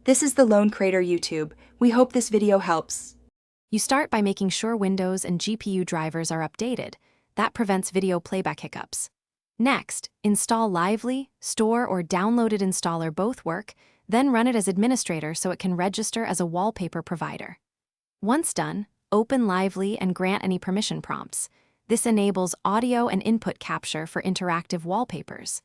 This is the Lone Crater YouTube. We hope this video helps. You start by making sure Windows and GPU drivers are updated. That prevents video playback hiccups. Next, install Lively, Store or Downloaded Installer both work, then run it as administrator so it can register as a wallpaper provider. Once done, open Lively and grant any permission prompts. This enables audio and input capture for interactive wallpapers.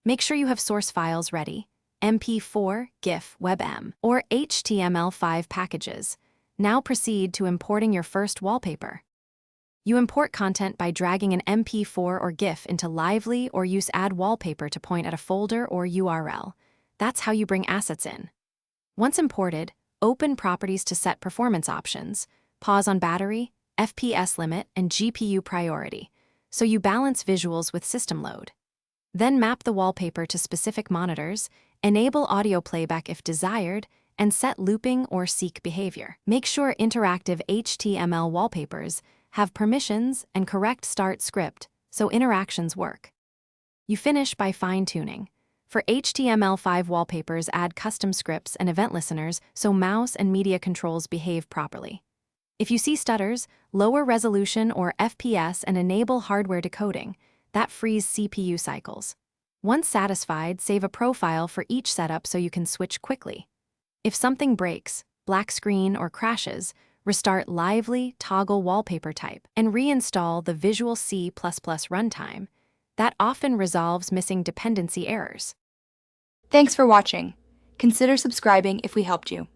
Make sure you have source files ready: MP4, GIF, WebM, or HTML5 packages. Now proceed to importing your first wallpaper. You import content by dragging an MP4 or GIF into Lively or use Add Wallpaper to point at a folder or URL. That's how you bring assets in. Once imported, open Properties to set performance options, pause on battery, FPS limit, and GPU priority, so you balance visuals with system load. Then map the wallpaper to specific monitors, enable audio playback if desired, and set looping or seek behavior. Make sure interactive HTML wallpapers have permissions and correct start script so interactions work. You finish by fine-tuning. For HTML5 wallpapers, add custom scripts and event listeners so mouse and media controls behave properly. If you see stutters, lower resolution or FPS and enable hardware decoding. That frees CPU cycles. Once satisfied, save a profile for each setup so you can switch quickly. If something breaks, black screen, or crashes, restart Lively, toggle wallpaper type, and reinstall the Visual C++ runtime. That often resolves missing dependency errors. Thanks for watching. Consider subscribing if we helped you.